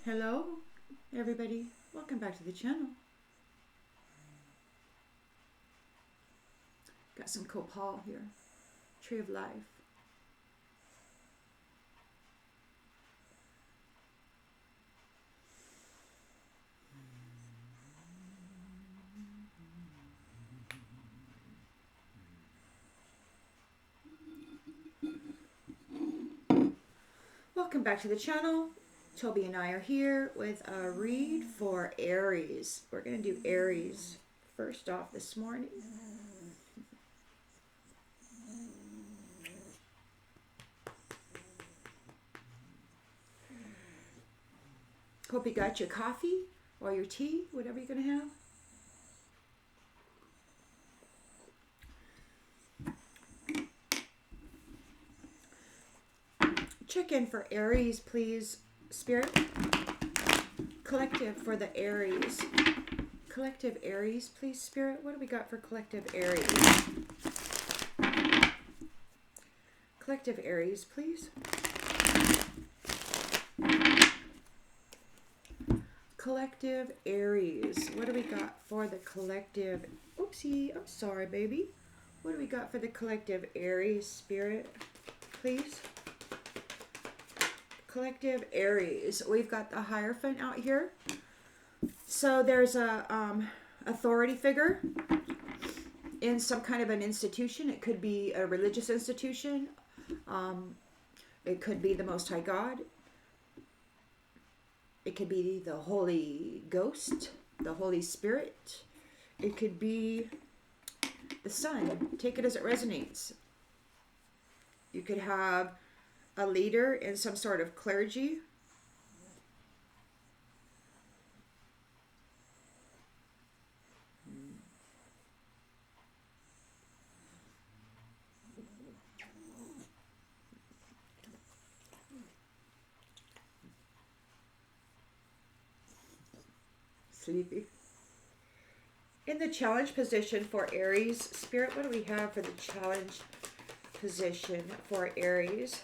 Hello, everybody. Welcome back to the channel. Got some copal here. Tree of Life. Welcome back to the channel. Toby and I are here with a read for Aries. We're going to do Aries first off this morning. Hope you got your coffee or your tea, whatever you're going to have. Check in for Aries, please, Spirit. Collective for the Aries. Collective Aries, please, Spirit. What do we got for Collective Aries? Collective Aries, please. Collective Aries. What do we got for the collective? Oopsie, I'm sorry, baby. What do we got for the collective Aries, Spirit, please? Collective Aries. We've got the Hierophant out here. So there's a authority figure in some kind of an institution. It could be a religious institution. It could be the Most High God. It could be the Holy Ghost, the Holy Spirit. It could be the sun. Take it as it resonates. You could have a leader in some sort of clergy. Sleepy. In the challenge position for Aries, Spirit, what do we have for the challenge position for Aries?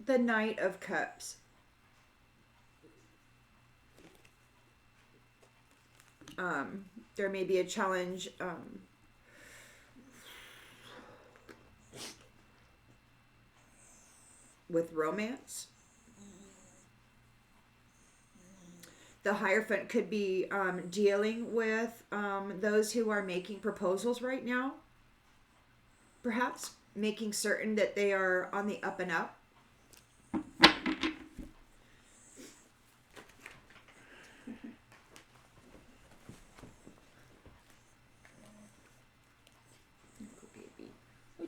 The Knight of Cups. There may be a challenge with romance. The Hierophant could be dealing with those who are making proposals right now. Perhaps making certain that they are on the up and up.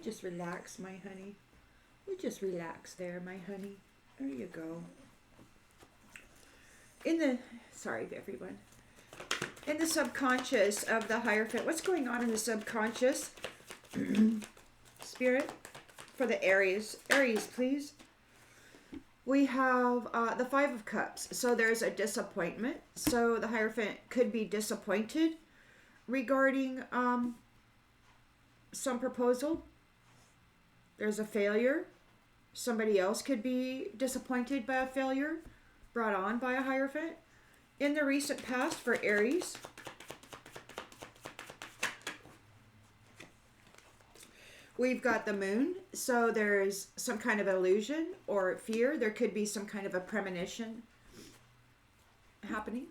Just relax, my honey. We just relax there, my honey. There you go. Sorry, everyone. In the subconscious of the Hierophant, what's going on in the subconscious? Spirit, for the Aries. Aries, please. We have the Five of Cups. So there's a disappointment. So the Hierophant could be disappointed regarding some proposal. There's a failure. Somebody else could be disappointed by a failure brought on by a Hierophant. In the recent past for Aries, we've got the Moon. So there's some kind of illusion or fear. There could be some kind of a premonition happening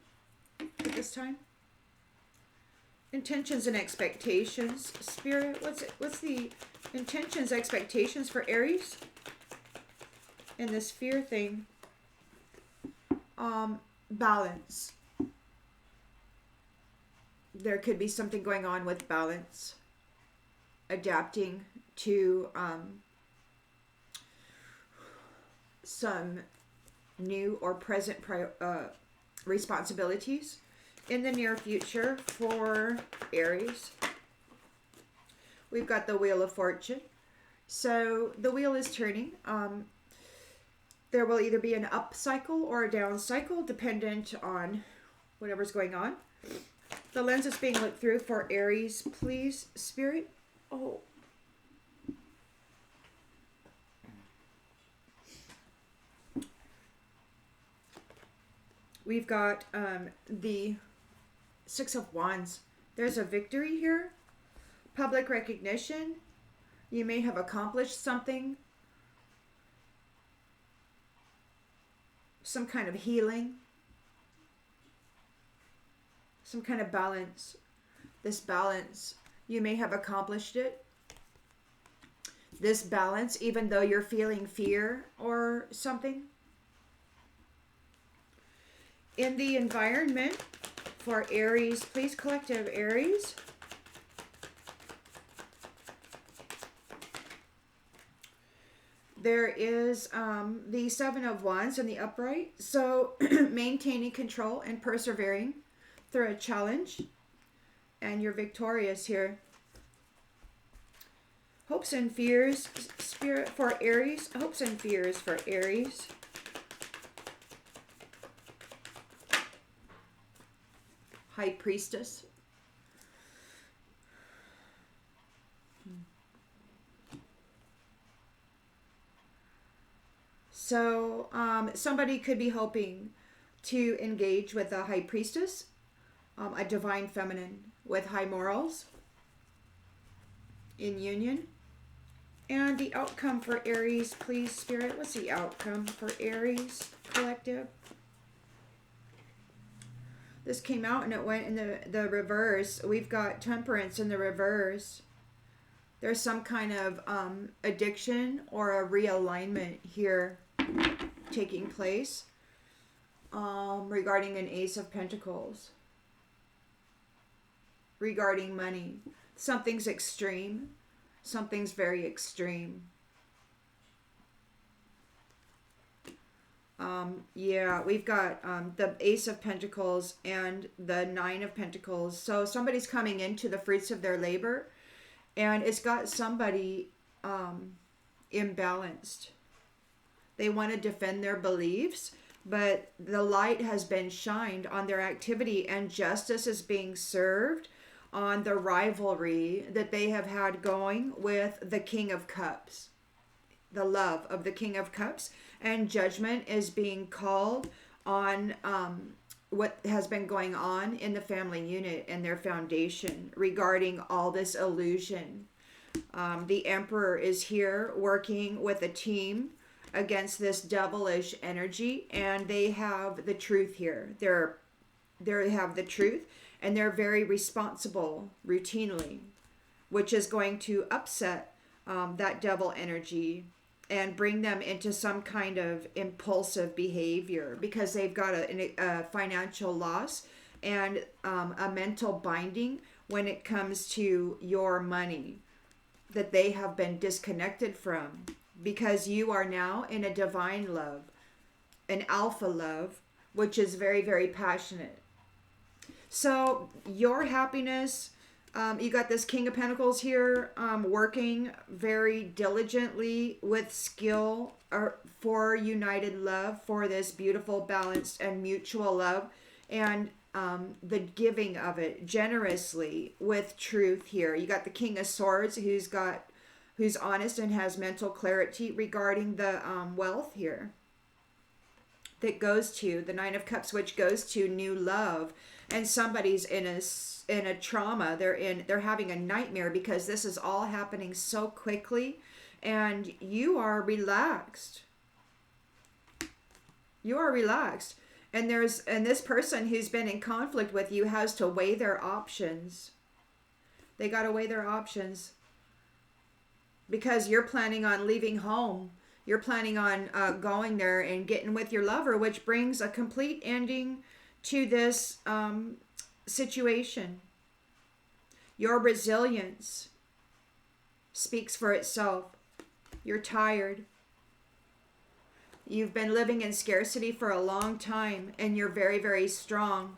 at this time. Intentions and expectations. Spirit, what's the intentions, expectations for Aries in this fear thing? Balance. There could be something going on with balance. Adapting to some new or present responsibilities in the near future for Aries. We've got the Wheel of Fortune. So the wheel is turning. There will either be an up cycle or a down cycle, dependent on whatever's going on. The lens is being looked through for Aries, please, Spirit. Oh. We've got the Six of Wands. There's a victory here. Public recognition. You may have accomplished something. Some kind of healing. Some kind of balance. This balance, you may have accomplished it. This balance, even though you're feeling fear or something. In the environment for Aries, please, collective Aries. There is the Seven of Wands in the upright. So maintaining control and persevering through a challenge. And you're victorious here. Hopes and fears, Spirit, for Aries. Hopes and fears for Aries. High Priestess. So somebody could be hoping to engage with a High Priestess, a divine feminine with high morals in union. And the outcome for Aries, please, Spirit. What's the outcome for Aries collective? This came out and it went in the reverse. We've got Temperance in the reverse. There's some kind of addiction or a realignment here taking place regarding an Ace of Pentacles. Regarding money. Something's extreme. Something's very extreme. Yeah, we've got the Ace of Pentacles and the Nine of Pentacles. So somebody's coming into the fruits of their labor, and it's got somebody imbalanced. They want to defend their beliefs, but the light has been shined on their activity, and justice is being served on the rivalry that they have had going with the King of Cups. The love of the King of Cups, and judgment is being called on what has been going on in the family unit and their foundation regarding all this illusion. The Emperor is here working with a team against this devilish energy, and they have the truth here. They have the truth, and they're very responsible routinely, which is going to upset that devil energy and bring them into some kind of impulsive behavior because they've got a financial loss and a mental binding when it comes to your money that they have been disconnected from, because you are now in a divine love, an alpha love, which is very, very passionate. So your happiness, you got this King of Pentacles here, working very diligently with skill for united love, for this beautiful, balanced, and mutual love, and the giving of it generously with truth here. You got the King of Swords, who's honest and has mental clarity regarding the wealth here. That goes to the Nine of Cups, which goes to new love, and somebody's in a trauma. They're having a nightmare because this is all happening so quickly, and you are relaxed. You are relaxed, and this person who's been in conflict with you has to weigh their options. They got to weigh their options because you're planning on leaving home. You're planning on going there and getting with your lover, which brings a complete ending to this situation. Your resilience speaks for itself. You're tired. You've been living in scarcity for a long time, and you're very, very strong.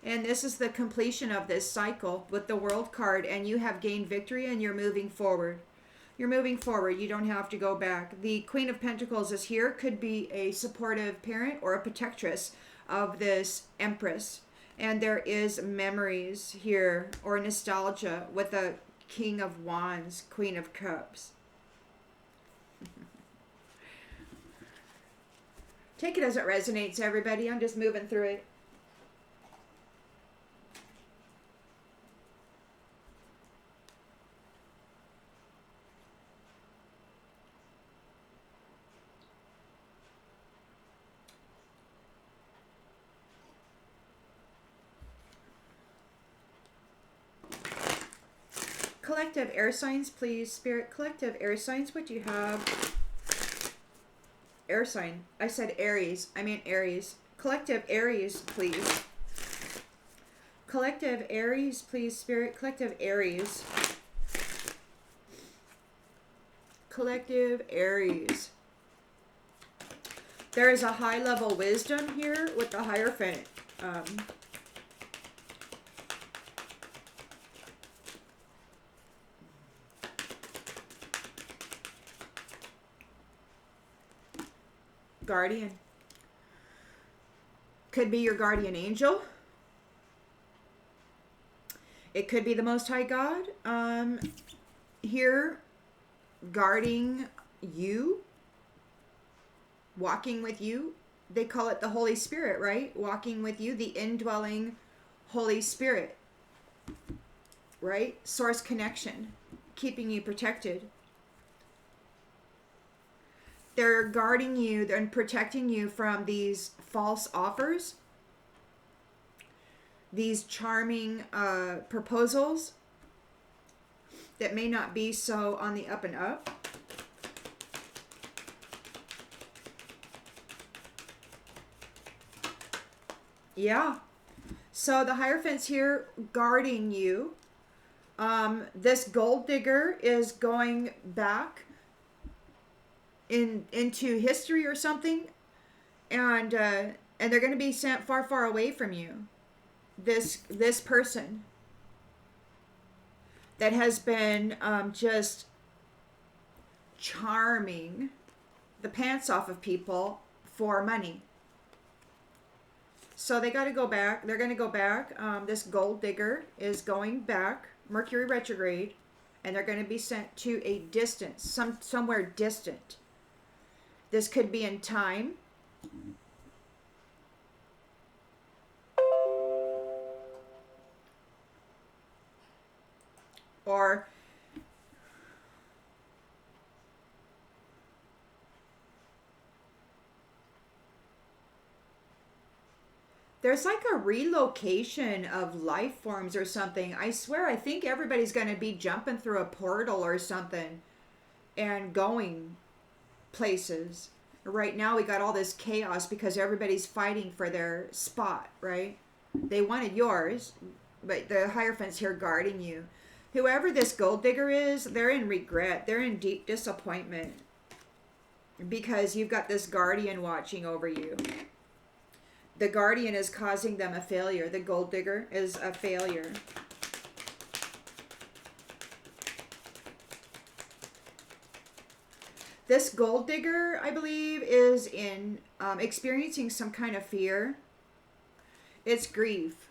And this is the completion of this cycle with the World card, and you have gained victory, and you're moving forward. You're moving forward. You don't have to go back. The Queen of Pentacles is here. Could be a supportive parent or a protectress of this Empress. And there is memories here or nostalgia with the King of Wands, Queen of Cups. Take it as it resonates, everybody. I'm just moving through it. Collective air signs, please. Spirit, collective air signs. What do you have? Air sign. I said Aries. I mean Aries. Collective Aries, please. Collective Aries, please. Spirit, collective Aries. Collective Aries. There is a high level wisdom here with the Hierophant. Guardian. Could be your guardian angel. It could be the Most High God. Here, guarding you, walking with you. They call it the Holy Spirit, right? Walking with you, the indwelling Holy Spirit, right? Source connection, keeping you protected. They're guarding you and protecting you from these false offers, these charming proposals that may not be so on the up and up. Yeah. So the Hierophant's here guarding you. This gold digger is going back into history or something, and they're going to be sent far, far away from you. This person that has been just charming the pants off of people for money. So they got to go back. They're going to go back. This gold digger is going back, Mercury retrograde, and they're going to be sent to a distance, somewhere distant. This could be in time. Or there's like a relocation of life forms or something. I swear, I think everybody's going to be jumping through a portal or something and going places. Right now we got all this chaos because everybody's fighting for their spot, right? They wanted yours, but the Hierophant's here guarding you. Whoever this gold digger is, they're in regret. They're in deep disappointment because you've got this guardian watching over you. The guardian is causing them a failure. The gold digger is a failure. This gold digger, I believe, is in experiencing some kind of fear. It's grief.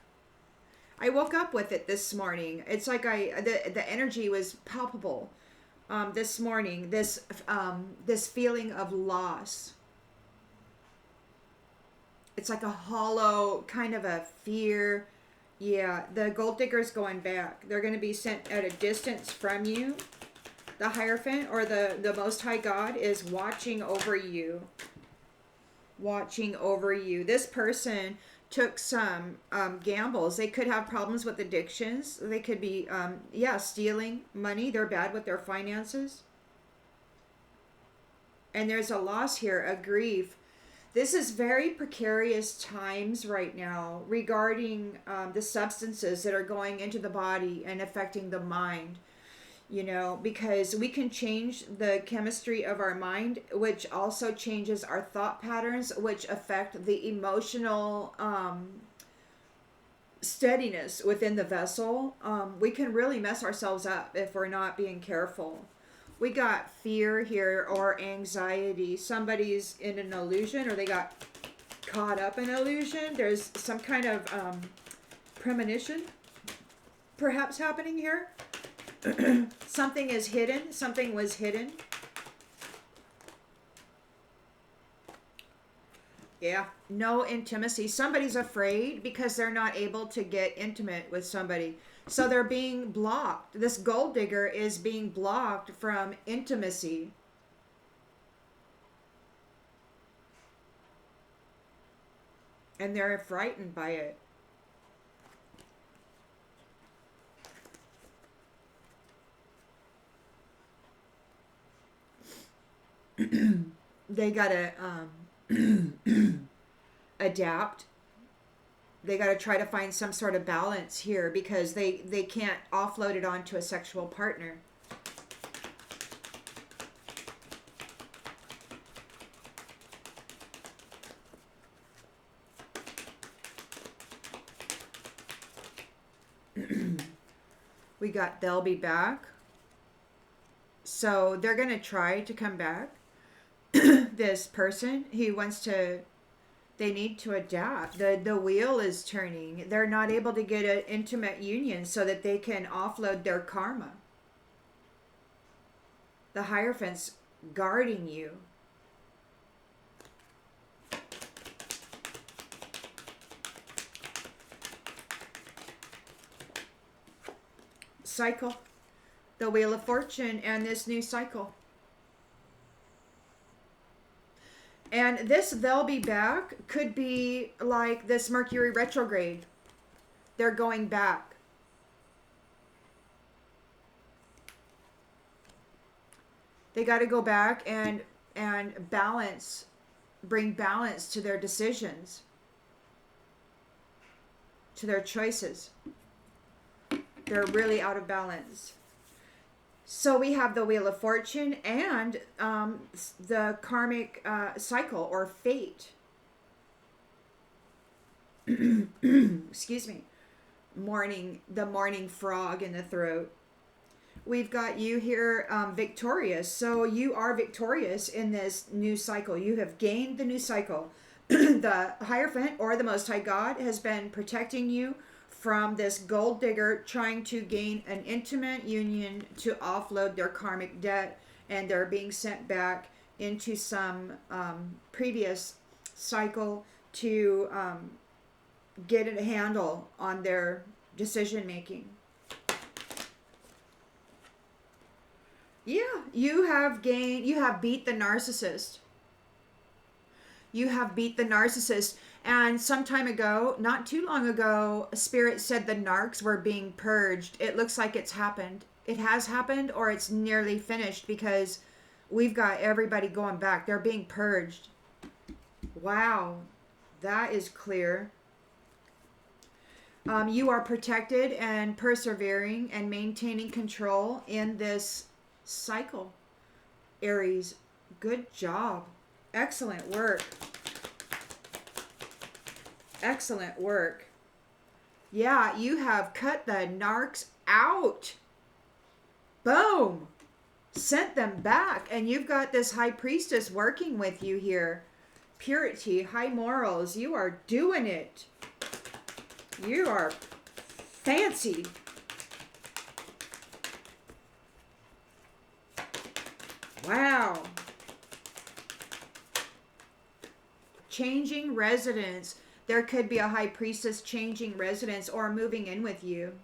I woke up with it this morning. It's like the energy was palpable this morning. This feeling of loss. It's like a hollow kind of a fear. Yeah, the gold digger's going back. They're going to be sent at a distance from you. The Hierophant or the Most High God is watching over you. Watching over you. This person took some gambles. They could have problems with addictions. They could be, stealing money. They're bad with their finances. And there's a loss here, a grief. This is very precarious times right now regarding the substances that are going into the body and affecting the mind. You know, because we can change the chemistry of our mind, which also changes our thought patterns, which affect the emotional steadiness within the vessel. We can really mess ourselves up if we're not being careful. We got fear here or anxiety. Somebody's in an illusion or they got caught up in illusion. There's some kind of premonition perhaps happening here. Something is hidden. Something was hidden. Yeah, no intimacy. Somebody's afraid because they're not able to get intimate with somebody. So they're being blocked. This gold digger is being blocked from intimacy. And they're frightened by it. They gotta adapt. They gotta try to find some sort of balance here because they can't offload it onto a sexual partner. We got they'll be back. So they're going to try to come back. This person, he wants to, they need to adapt. The wheel is turning. They're not able to get an intimate union so that they can offload their karma. The Hierophant's guarding you. Cycle. The Wheel of Fortune and this new cycle. And this they'll be back could be like this Mercury retrograde. They're going back. They got to go back and balance, bring balance to their decisions, to their choices. They're really out of balance. So we have the Wheel of Fortune and the karmic cycle or fate. Excuse me. The morning frog in the throat. We've got you here victorious. So you are victorious in this new cycle. You have gained the new cycle. The Hierophant or the Most High God has been protecting you from this gold digger trying to gain an intimate union to offload their karmic debt, and they're being sent back into some previous cycle to get a handle on their decision making. Yeah, you have beat the narcissist. You have beat the narcissist. And some time ago, not too long ago, Spirit said the narcs were being purged. It looks like it's happened. It has happened, or it's nearly finished, because we've got everybody going back. They're being purged. Wow, that is clear. You are protected and persevering and maintaining control in this cycle. Aries, good job. Excellent work. Excellent work. Yeah, you have cut the narcs out. Boom. Sent them back. And you've got this High Priestess working with you here. Purity, high morals. You are doing it. You are fancy. Wow. Changing residence. There could be a High Priestess changing residence or moving in with you.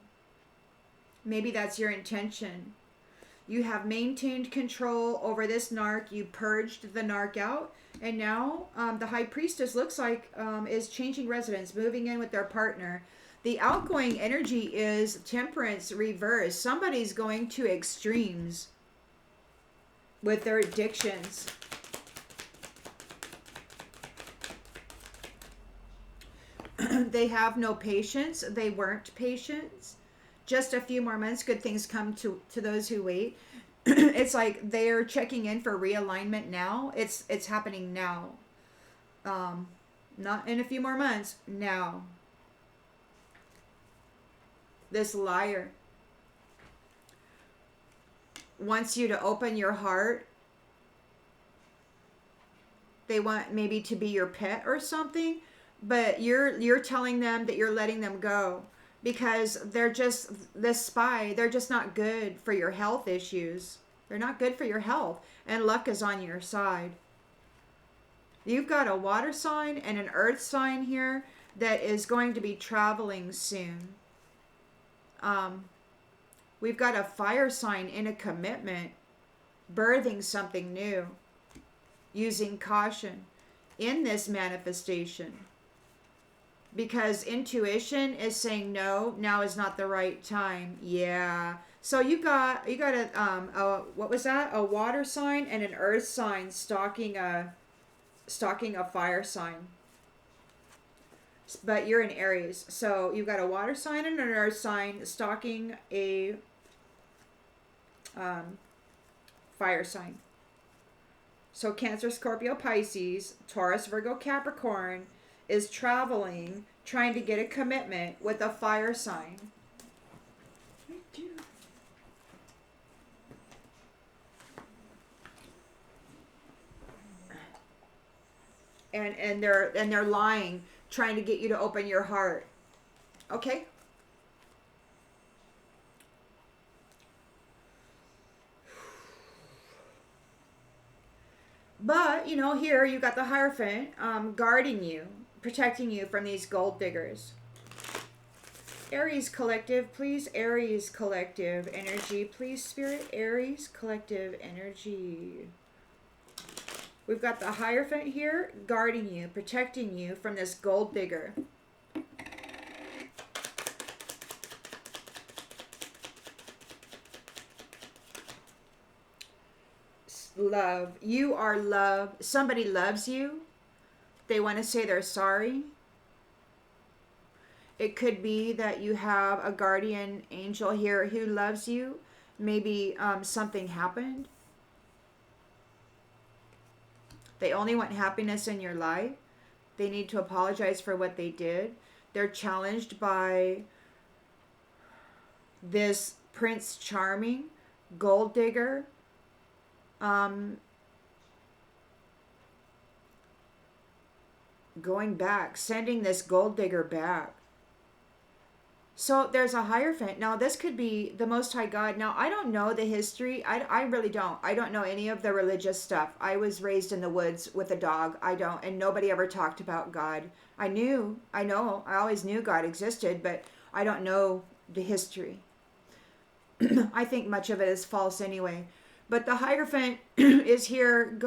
Maybe that's your intention. You have maintained control over this narc. You purged the narc out. And now the High Priestess looks like is changing residence, moving in with their partner. The outgoing energy is Temperance reverse. Somebody's going to extremes with their addictions. They have no patience. They weren't patient. Just a few more months, good things come to those who wait. It's like they're checking in for realignment now. It's happening now. Not in a few more months. Now. This liar wants you to open your heart. They want maybe to be your pet or something, but you're telling them that you're letting them go because they're just this spy. They're just not good for your health issues. They're not good for your health, and luck is on your side. You've got a water sign and an earth sign here that is going to be traveling soon. We've got a fire sign in a commitment, birthing something new, using caution in this manifestation. Because intuition is saying no, now is not the right time. Yeah. So you got a what was that? A water sign and an earth sign stalking a fire sign. But you're in Aries, so you've got a water sign and an earth sign stalking a fire sign. So Cancer, Scorpio, Pisces, Taurus, Virgo, Capricorn is traveling, trying to get a commitment with a fire sign. And they're lying, trying to get you to open your heart. Okay? But, you know, here you got the Hierophant guarding you, protecting you from these gold diggers. Aries collective, please. Aries collective energy, please, Spirit. Aries collective energy. We've got the Hierophant here guarding you, protecting you from this gold digger. Love. You are love. Somebody loves you. They want to say they're sorry. It could be that you have a guardian angel here who loves you. Maybe something happened. They only want happiness in your life. They need to apologize for what they did. They're challenged by this Prince Charming, gold digger, going back, sending this gold digger back. So there's a Hierophant. Now this could be the Most High God. Now I don't know the history. I really don't. I don't know any of the religious stuff. I was raised in the woods with a dog. I don't. And nobody ever talked about God. I always knew God existed, but I don't know the history. I think much of it is false anyway. But the Hierophant is here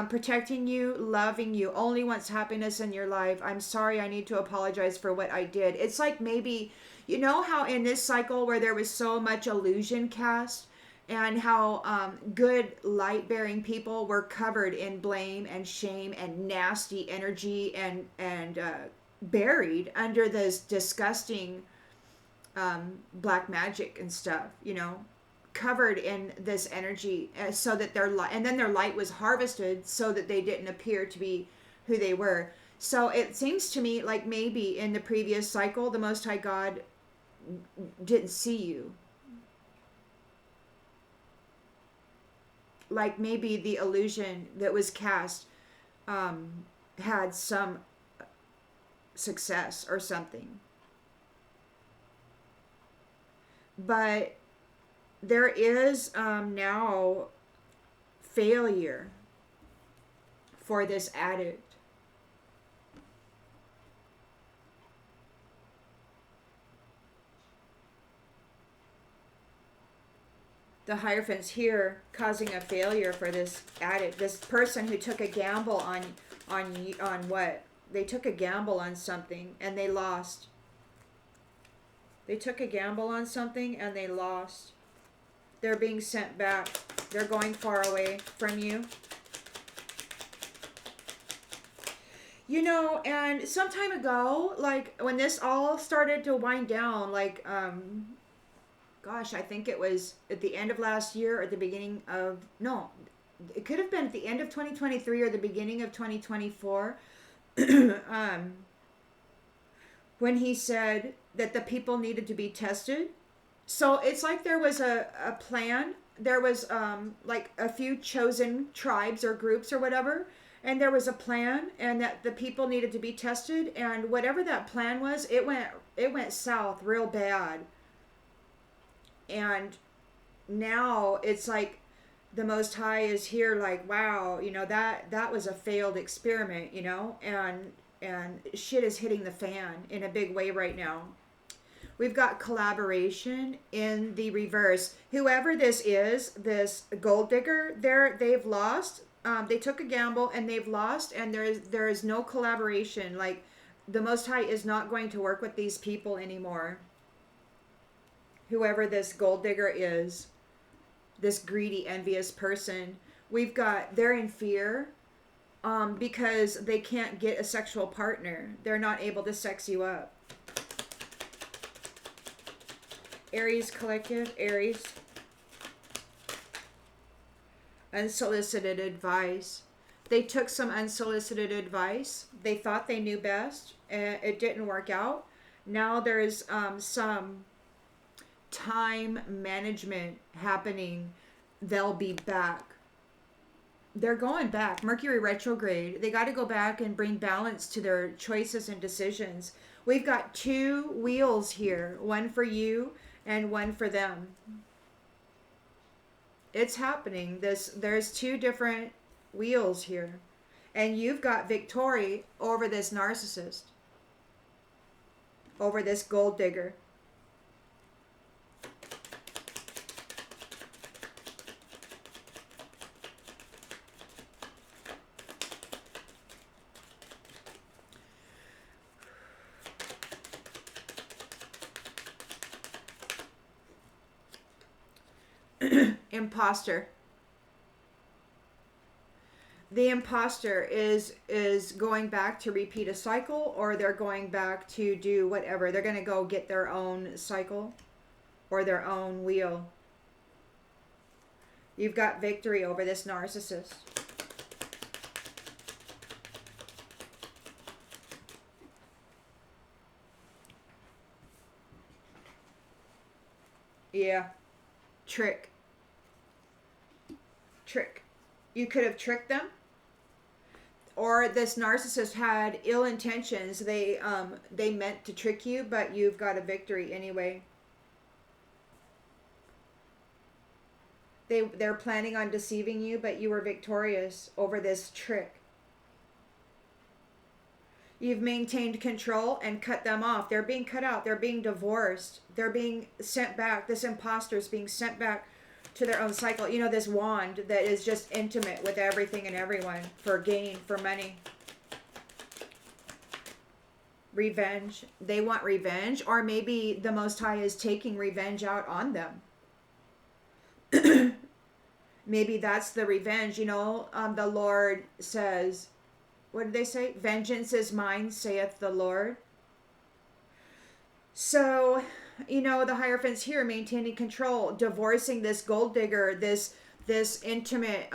protecting you, loving you, only wants happiness in your life. I'm sorry, I need to apologize for what I did. It's like maybe, you know how in this cycle where there was so much illusion cast and how good light-bearing people were covered in blame and shame and nasty energy and buried under this disgusting black magic and stuff, you know, covered in this energy so that their light, and then their light was harvested so that they didn't appear to be who they were. So it seems to me like maybe in the previous cycle, the Most High God didn't see you. Like maybe the illusion that was cast had some success or something. But there is now failure for this addict. The Hierophant's here causing a failure for this addict, this person who took a gamble on what? They took a gamble on something and they lost. They took a gamble on something and they lost. They're being sent back. They're going far away from you. You know, and some time ago, like when this all started to wind down, like, gosh, I think it was at the end of last year or the beginning of, no, it could have been at the end of 2023 or the beginning of 2024, when he said that the people needed to be tested. So it's like there was a plan. There was like a few chosen tribes or groups or whatever, and there was a plan, and that the people needed to be tested, and whatever that plan was, it went south real bad. And now it's like the Most High is here like, wow, you know, that was a failed experiment, you know, and shit is hitting the fan in a big way right now. We've got collaboration in the reverse. Whoever this is, this gold digger, they've lost. They took a gamble and they've lost, and there is no collaboration. Like, the Most High is not going to work with these people anymore. Whoever this gold digger is, this greedy, envious person, they're in fear because they can't get a sexual partner. They're not able to sex you up. Aries collective, Aries. Unsolicited advice. They took some unsolicited advice. They thought they knew best, and it didn't work out. Now there's some time management happening. They'll be back. They're going back. Mercury retrograde. They got to go back and bring balance to their choices and decisions. We've got two wheels here. One for you and one for them. It's happening. There's two different wheels here. And you've got victory over this narcissist. Over this gold digger. Imposter. The imposter is going back to repeat a cycle, or they're going back to do whatever. They're going to go get their own cycle or their own wheel. You've got victory over this narcissist. Yeah. Trick. You could have tricked them, or this narcissist had ill intentions. They meant to trick you, but you've got a victory anyway. They're planning on deceiving you, but you were victorious over this trick. You've maintained control and cut them off. They're being cut out. They're being divorced. They're being sent back. This imposter is being sent back to their own cycle. You know, this wand that is just intimate with everything and everyone for gain, for money. Revenge. They want revenge, or maybe the Most High is taking revenge out on them. Maybe that's the revenge. You know, the Lord says, what did they say? Vengeance is mine, saith the Lord. So, you know, the Hierophant's here, maintaining control, divorcing this gold digger, this intimate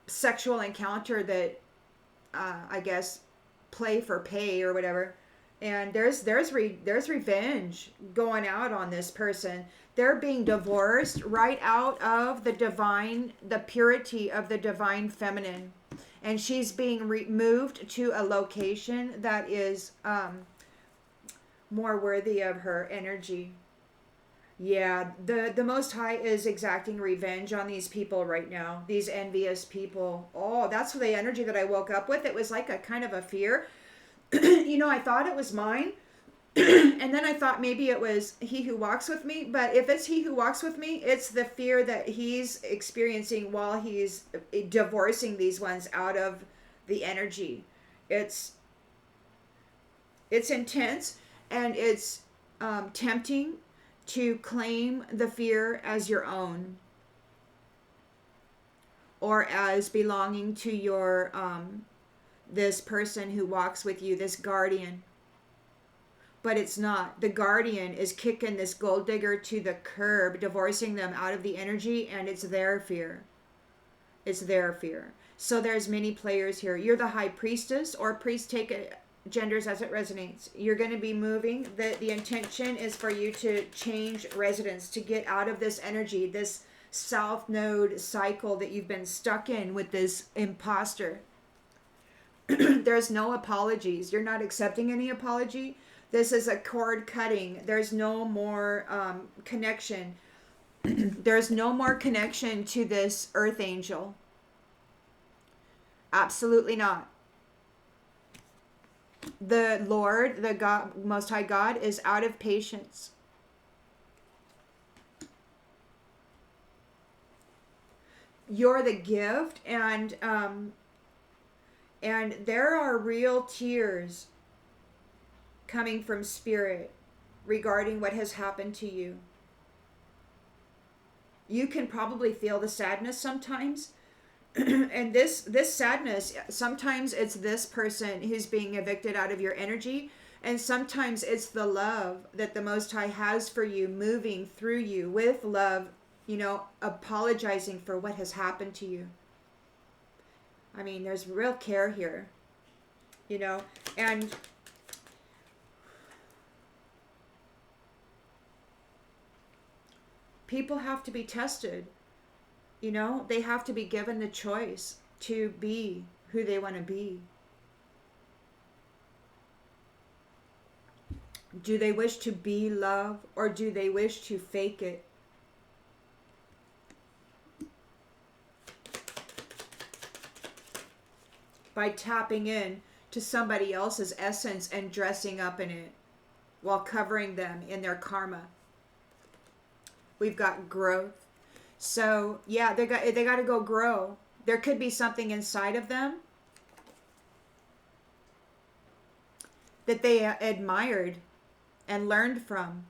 sexual encounter that I guess play for pay or whatever. And there's revenge going out on this person. They're being divorced right out of the divine, the purity of the divine feminine. And she's being moved to a location that is more worthy of her energy. Yeah, the Most High is exacting revenge on these people right now. These envious people. Oh, that's the energy that I woke up with. It was like a kind of a fear. You know, I thought it was mine. And then I thought maybe it was he who walks with me. But if it's he who walks with me, it's the fear that he's experiencing while he's divorcing these ones out of the energy. It's intense, and it's tempting to claim the fear as your own, or as belonging to your this person who walks with you, this guardian. But it's not. The guardian is kicking this gold digger to the curb, divorcing them out of the energy, and it's their fear. It's their fear. So there's many players here. You're the high priestess or priest, take it genders as it resonates. You're going to be moving. The intention is for you to change residence, to get out of this energy, this south node cycle that you've been stuck in with this imposter. There's no apologies. You're not accepting any apology. This is a cord cutting. There's no more connection. There's no more connection to this earth angel. Absolutely not. The Lord, the God, Most High God, is out of patience. You're the gift, and there are real tears coming from spirit regarding what has happened to you. You can probably feel the sadness sometimes. And this sadness, sometimes it's this person who's being evicted out of your energy, and sometimes it's the love that the Most High has for you, moving through you with love, apologizing for what has happened to you. I mean, there's real care here, and people have to be tested. They have to be given the choice to be who they want to be. Do they wish to be love, or do they wish to fake it? By tapping in to somebody else's essence and dressing up in it while covering them in their karma. We've got growth. So yeah, they got to go grow. There could be something inside of them that they admired and learned from.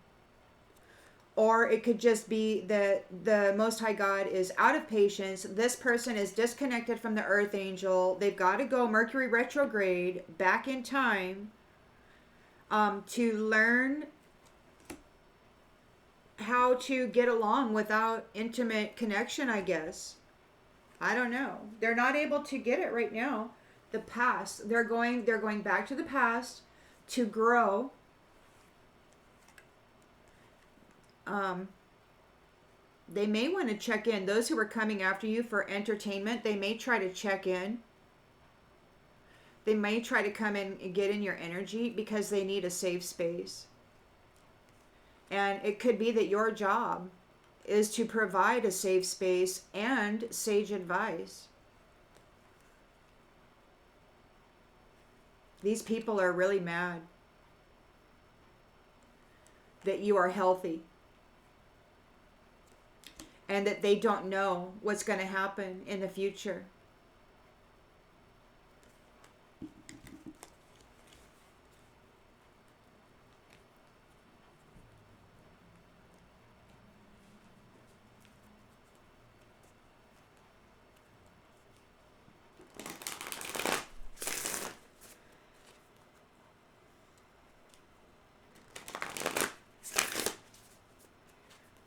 Or it could just be that the Most High God is out of patience. This person is disconnected from the earth angel. They've got to go Mercury retrograde back in time to learn how to get along without intimate connection, I guess. I don't know. They're not able to get it right now. The past. They're going back to the past to grow. They may want to check in. Those who are coming after you for entertainment, they may try to check in. They may try to come in and get in your energy because they need a safe space. And it could be that your job is to provide a safe space and sage advice. These people are really mad that you are healthy and that they don't know what's going to happen in the future.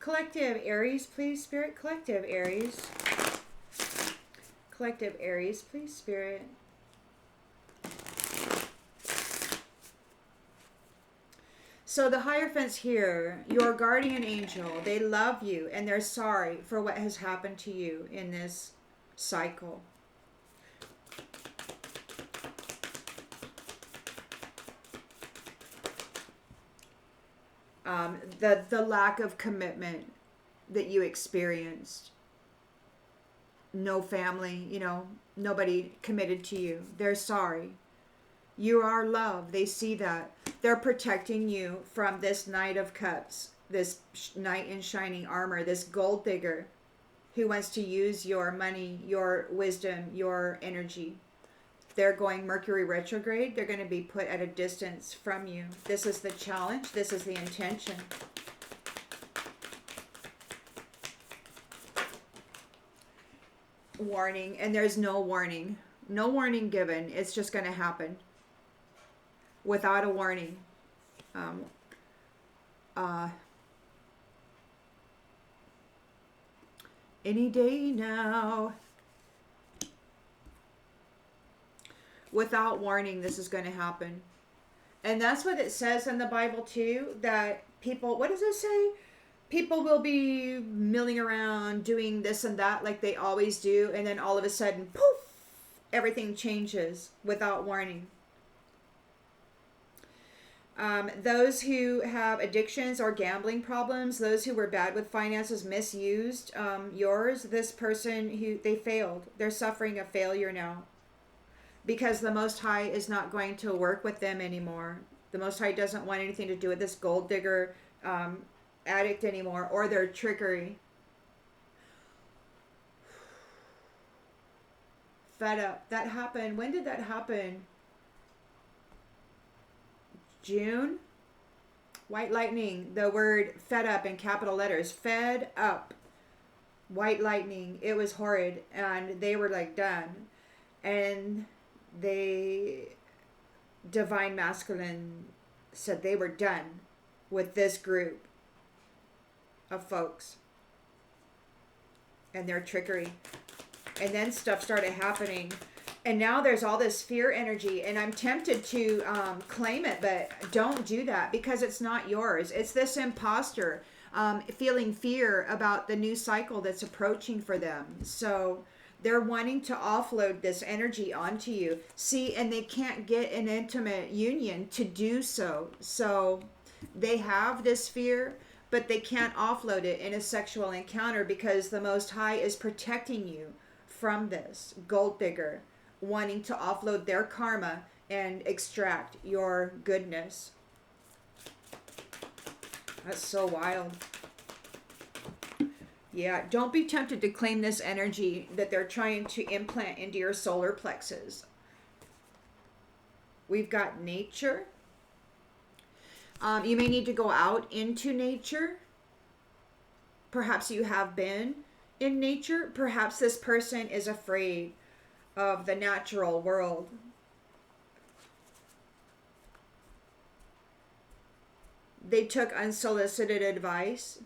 Collective Aries, please, Spirit. Collective Aries. Collective Aries, please, Spirit. So the Hierophants here, your guardian angel, they love you and they're sorry for what has happened to you in this cycle. The lack of commitment that you experienced. No family, nobody committed to you. They're sorry. You are love. They see that. They're protecting you from this Knight of Cups, this knight in shining armor, this gold digger who wants to use your money, your wisdom, your energy. They're going Mercury retrograde. They're going to be put at a distance from you. This is the challenge. This is the intention. Warning, and there's no warning. No warning given. It's just going to happen without a warning. Any day now. Without warning, this is going to happen. And that's what it says in the Bible too, that people, what does it say? People will be milling around doing this and that like they always do, and then all of a sudden, poof, everything changes without warning. Those who have addictions or gambling problems, those who were bad with finances, misused yours. This person who they failed, they're suffering a failure now because the Most High is not going to work with them anymore. The Most High doesn't want anything to do with this gold digger addict anymore, or their trickery. Fed up. That happened. When did that happen? June? White lightning. The word fed up in capital letters. Fed up. White lightning. It was horrid. And they were like done. And they, Divine Masculine, said they were done with this group of folks and their trickery. And then stuff started happening. And now there's all this fear energy. And I'm tempted to claim it, but don't do that because it's not yours. It's this imposter feeling fear about the new cycle that's approaching for them. So they're wanting to offload this energy onto you. See, and they can't get an intimate union to do so. So they have this fear, but they can't offload it in a sexual encounter because the Most High is protecting you from this gold digger wanting to offload their karma and extract your goodness. That's so wild. Yeah, don't be tempted to claim this energy that they're trying to implant into your solar plexus. We've got nature. You may need to go out into nature. Perhaps you have been in nature. Perhaps this person is afraid of the natural world. They took unsolicited advice.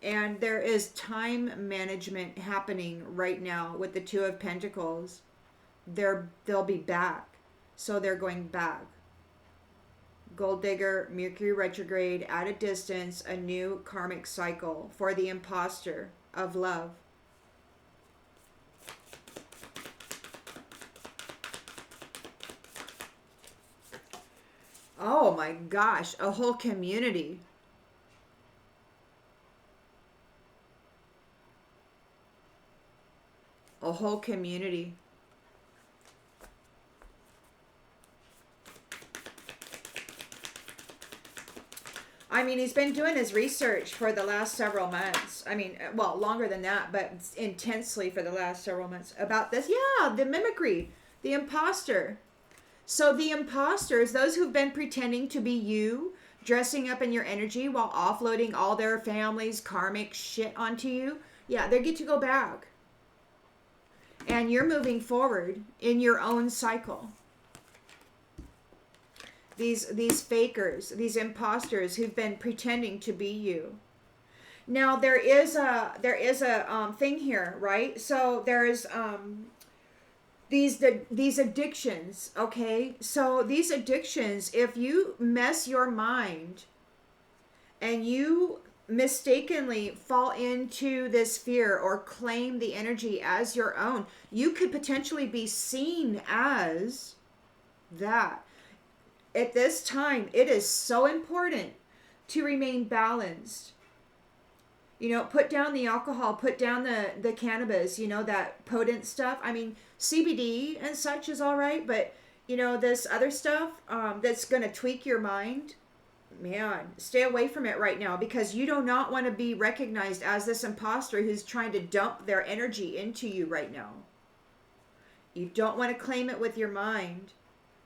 And there is time management happening right now with the Two of Pentacles. They'll be back. So they're going back. Gold digger, Mercury retrograde, at a distance, a new karmic cycle for the imposter of love. Oh my gosh, a whole community. A whole community. I mean, he's been doing his research for the last several months. I mean, well, longer than that, but intensely for the last several months about this. Yeah, the mimicry, the imposter. So the imposters, those who've been pretending to be you, dressing up in your energy while offloading all their family's karmic shit onto you, yeah, they get to go back. And you're moving forward in your own cycle. These fakers, these imposters who've been pretending to be you. Now there is a thing here, right? So there's these addictions, okay? So these addictions, if you mess your mind and you mistakenly fall into this fear or claim the energy as your own, you could potentially be seen as that. At this time, it is so important to remain balanced. You know, put down the alcohol, put down the cannabis, you know, that potent stuff. I mean, CBD and such is all right, but, you know, this other stuff that's going to tweak your mind, man, stay away from it right now because you do not want to be recognized as this imposter who's trying to dump their energy into you right now. You don't want to claim it with your mind.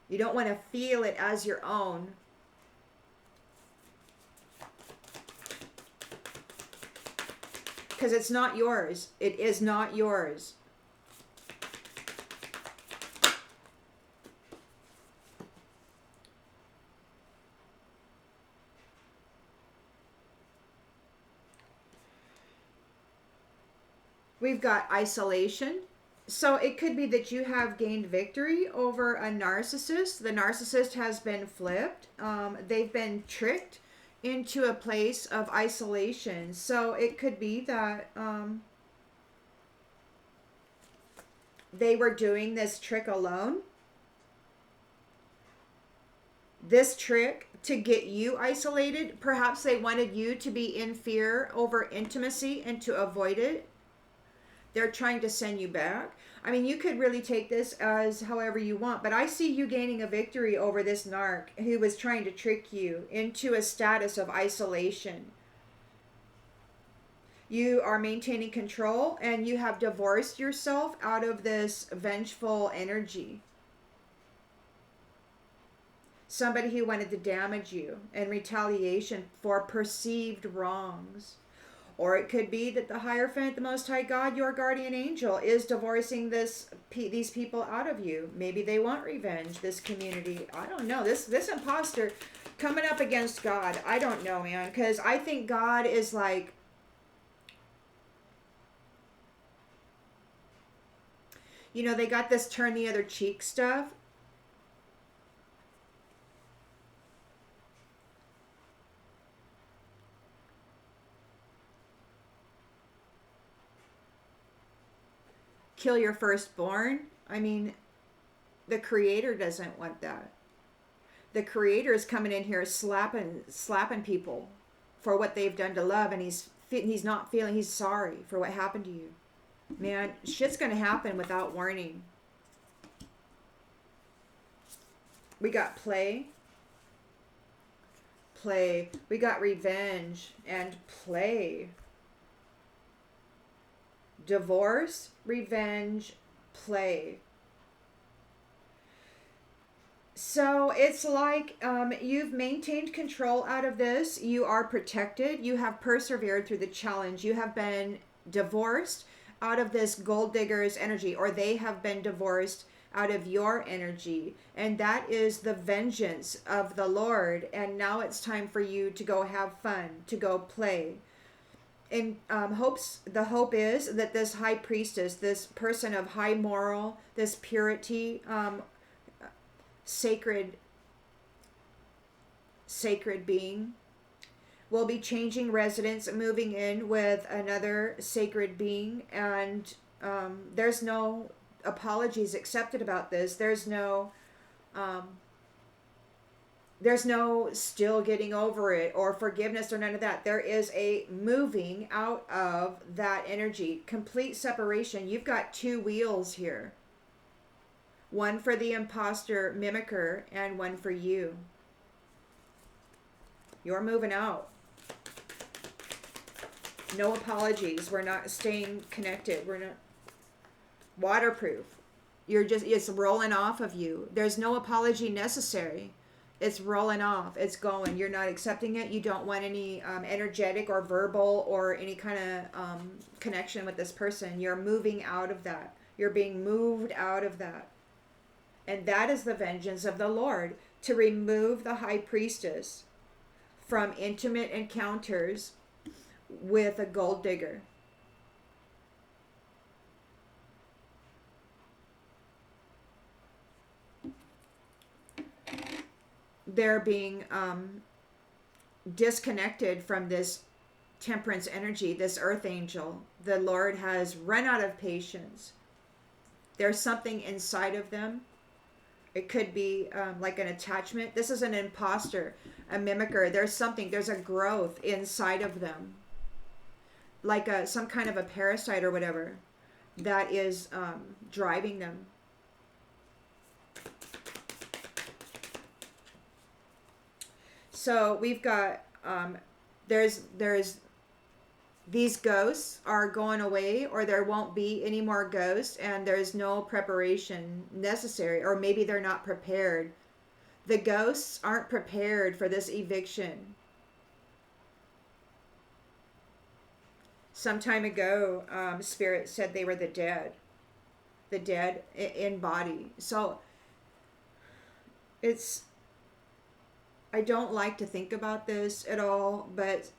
You don't want to feel it as your own. Because it's not yours. It is not yours. We've got isolation. So it could be that you have gained victory over a narcissist. The narcissist has been flipped. They've been tricked into a place of isolation. So it could be that they were doing this trick alone. This trick to get you isolated. Perhaps they wanted you to be in fear over intimacy and to avoid it. They're trying to send you back. I mean, you could really take this as however you want, but I see you gaining a victory over this narc who was trying to trick you into a status of isolation. You are maintaining control and you have divorced yourself out of this vengeful energy. Somebody who wanted to damage you in retaliation for perceived wrongs. Or it could be that the Hierophant, the Most High God, your guardian angel, is divorcing these people out of you. Maybe they want revenge, this community. I don't know. This imposter coming up against God. I don't know, man. Because I think God is like... You know, they got this turn the other cheek stuff. Kill your firstborn. I mean, the Creator doesn't want that. The Creator is coming in here slapping people for what they've done to love, and he's not feeling, he's sorry for what happened to you. Man, shit's gonna happen without warning. We got play. We got revenge and play. Divorce, revenge, play. So it's like you've maintained control out of this. You are protected. You have persevered through the challenge. You have been divorced out of this gold digger's energy, or they have been divorced out of your energy. And that is the vengeance of the Lord. And now it's time for you to go have fun, to go play. And the hope is that this high priestess, this person of high moral, this purity, sacred being, will be changing residence, moving in with another sacred being, and there's no apologies accepted about this. There's no still getting over it or forgiveness or none of that. There is a moving out of that energy, complete separation. You've got two wheels here. One for the imposter mimicker and one for you. You're moving out. No apologies. We're not staying connected. We're not waterproof. It's rolling off of you. There's no apology necessary. It's rolling off. It's going. You're not accepting it. You don't want any energetic or verbal or any kind of connection with this person. You're moving out of that. You're being moved out of that. And that is the vengeance of the Lord, to remove the high priestess from intimate encounters with a gold digger. They're being disconnected from this temperance energy, this earth angel. The Lord has run out of patience. There's something inside of them. It could be like an attachment. This is an imposter, a mimicker. There's a growth inside of them. Like some kind of a parasite or whatever that is driving them. So we've got, there's these ghosts are going away, or there won't be any more ghosts, and there's no preparation necessary, or maybe they're not prepared. The ghosts aren't prepared for this eviction. Some time ago, Spirit said they were the dead in body. So I don't like to think about this at all, but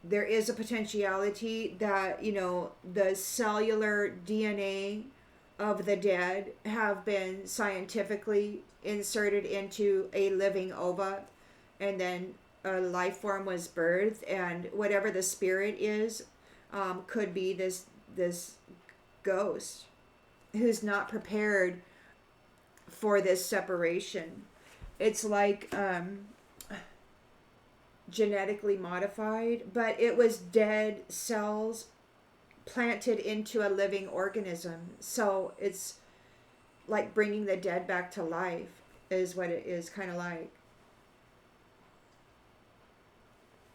there is a potentiality that, the cellular DNA of the dead have been scientifically inserted into a living ova, and then a life form was birthed, and whatever the spirit is, could be this ghost who's not prepared for this separation. It's like genetically modified, but it was dead cells planted into a living organism. So it's like bringing the dead back to life is what it is kind of like.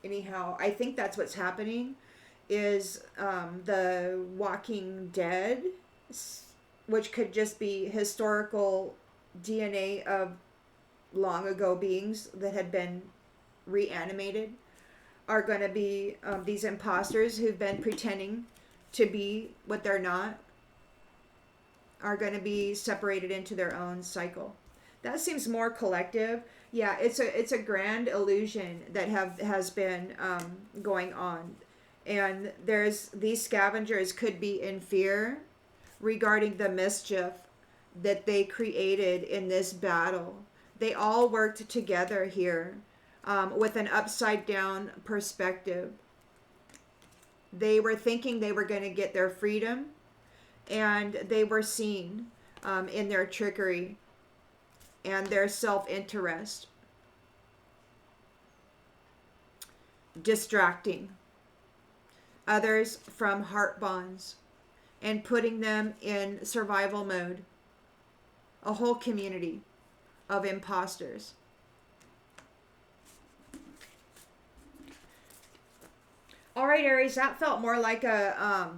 Anyhow, I think that's what's happening is the Walking Dead, which could just be historical DNA of long ago beings that had been reanimated, are going to be these imposters who've been pretending to be what they're not, are going to be separated into their own cycle. That seems more collective. Yeah, it's a grand illusion that has been going on, and there's these scavengers could be in fear regarding the mischief that they created in this battle. They all worked together here with an upside down perspective. They were thinking they were going to get their freedom, and they were seen in their trickery and their self-interest, distracting others from heart bonds and putting them in survival mode. A whole community of imposters. All right, Aries, that felt more like a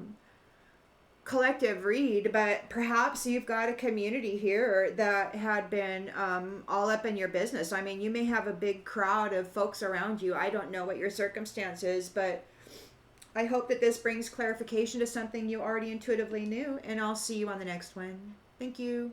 collective read, but perhaps you've got a community here that had been all up in your business. I mean, you may have a big crowd of folks around you. I don't know what your circumstance is, but I hope that this brings clarification to something you already intuitively knew, and I'll see you on the next one. Thank you.